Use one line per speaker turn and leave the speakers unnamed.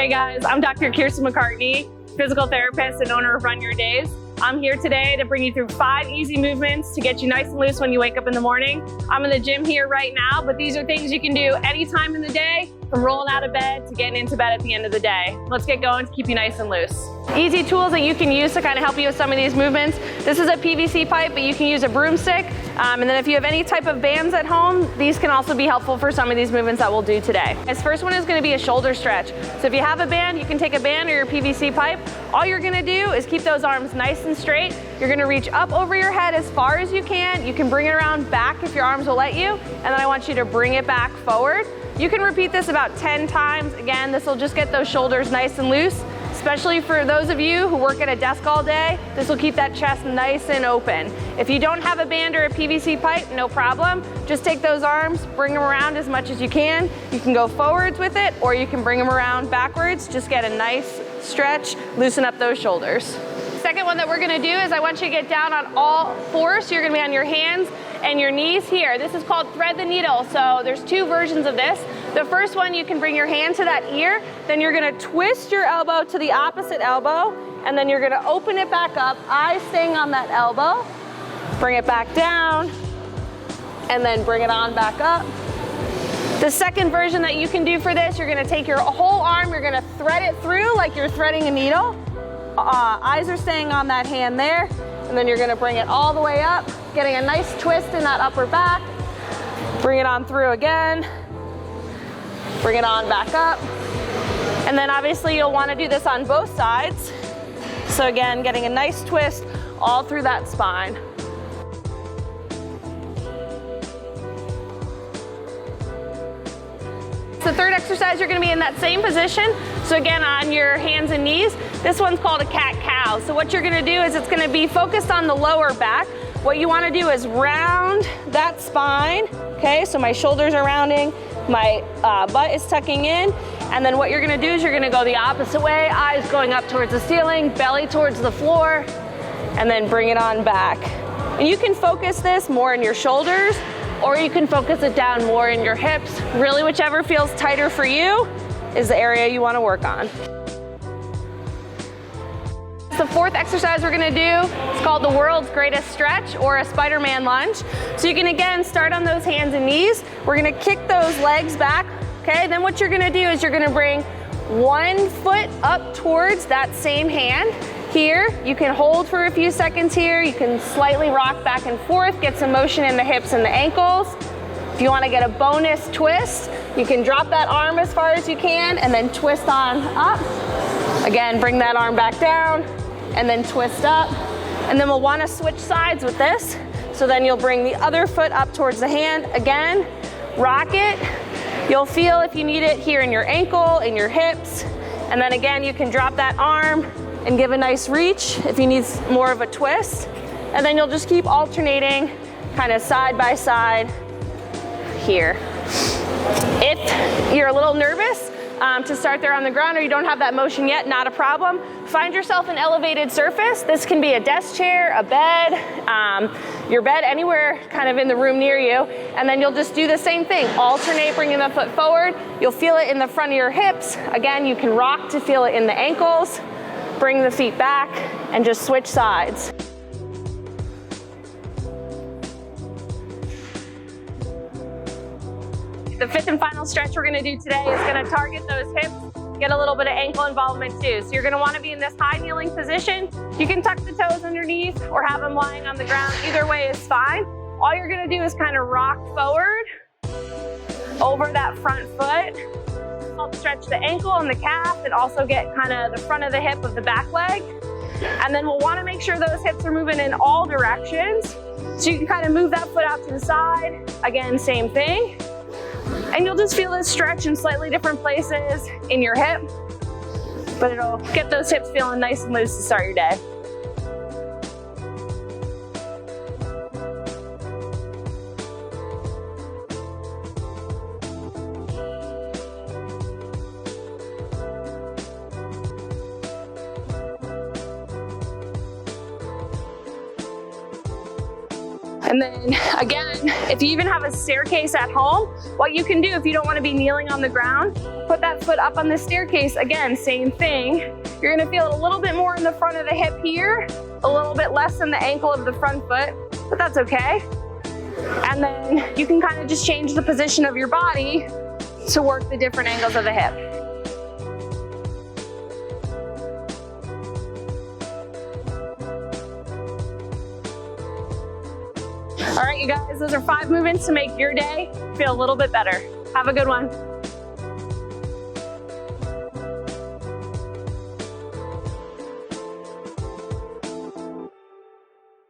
Hey guys, I'm Dr. Kirsten McCartney, physical therapist and owner of Run Your Days. I'm here today to bring you through 5 easy movements to get you nice and loose when you wake up in the morning. I'm in the gym here right now, but these are things you can do anytime in the day, from rolling out of bed to getting into bed at the end of the day. Let's get going to keep you nice and loose. Easy tools that you can use to kind of help you with some of these movements. This is a PVC pipe, but you can use a broomstick. And then if you have any type of bands at home, these can also be helpful for some of these movements that we'll do today. This first one is going to be a shoulder stretch. So if you have a band, you can take a band or your PVC pipe. All you're going to do is keep those arms nice and straight. You're going to reach up over your head as far as you can. You can bring it around back if your arms will let you. And then I want you to bring it back forward. You can repeat this about 10 times. Again, this will just get those shoulders nice and loose. Especially for those of you who work at a desk all day, this will keep that chest nice and open. If you don't have a band or a PVC pipe, no problem. Just take those arms, bring them around as much as you can. You can go forwards with it, or you can bring them around backwards. Just get a nice stretch, loosen up those shoulders. Second one that we're gonna do is I want you to get down on all fours. So you're gonna be on your hands and your knees here. This is called thread the needle. So there's 2 versions of this. The first one, you can bring your hand to that ear, then you're gonna twist your elbow to the opposite elbow, and then you're gonna open it back up, eyes staying on that elbow, bring it back down, and then bring it on back up. The second version that you can do for this, you're gonna take your whole arm, you're gonna thread it through like you're threading a needle. Eyes are staying on that hand there, and then you're gonna bring it all the way up, getting a nice twist in that upper back. Bring it on through again. Bring it on back up. And then obviously you'll want to do this on both sides. So again, getting a nice twist all through that spine. The third exercise, you're going to be in that same position. So again, on your hands and knees. This one's called a cat-cow. So what you're going to do is it's going to be focused on the lower back. What you want to do is round that spine. Okay, so my shoulders are rounding, my butt is tucking in, and then what you're gonna do is you're gonna go the opposite way, eyes going up towards the ceiling, belly towards the floor, and then bring it on back. And you can focus this more in your shoulders, or you can focus it down more in your hips. Really, whichever feels tighter for you is the area you wanna work on. The fourth exercise we're gonna do is called the world's greatest stretch, or a Spiderman lunge. So you can again start on those hands and knees. We're gonna kick those legs back, okay? Then what you're gonna do is you're gonna bring one foot up towards that same hand. Here, you can hold for a few seconds here. You can slightly rock back and forth, get some motion in the hips and the ankles. If you wanna get a bonus twist, you can drop that arm as far as you can and then twist on up. Again, bring that arm back down, and then twist up. And then we'll wanna switch sides with this. So then you'll bring the other foot up towards the hand. Again, rock it. You'll feel if you need it here in your ankle, in your hips. And then again, you can drop that arm and give a nice reach if you need more of a twist. And then you'll just keep alternating kind of side by side here. If you're a little nervous, to start there on the ground, or you don't have that motion yet, not a problem. Find yourself an elevated surface. This can be a desk chair, a bed, your bed, anywhere kind of in the room near you. And then you'll just do the same thing. Alternate bringing the foot forward. You'll feel it in the front of your hips. Again, you can rock to feel it in the ankles. Bring the feet back and just switch sides. The fifth and final stretch we're gonna do today is gonna target those hips, get a little bit of ankle involvement too. So you're gonna wanna be in this high kneeling position. You can tuck the toes underneath or have them lying on the ground. Either way is fine. All you're gonna do is kind of rock forward over that front foot. Help stretch the ankle and the calf and also get kind of the front of the hip of the back leg. And then we'll wanna make sure those hips are moving in all directions. So you can kind of move that foot out to the side. Again, same thing. And you'll just feel this stretch in slightly different places in your hip, but it'll get those hips feeling nice and loose to start your day. And then again, if you even have a staircase at home, what you can do if you don't want to be kneeling on the ground, put that foot up on the staircase. Again, same thing. You're going to feel it a little bit more in the front of the hip here, a little bit less in the ankle of the front foot, but that's okay. And then you can kind of just change the position of your body to work the different angles of the hip. All right, you guys, those are 5 movements to make your day feel a little bit better. Have a good one.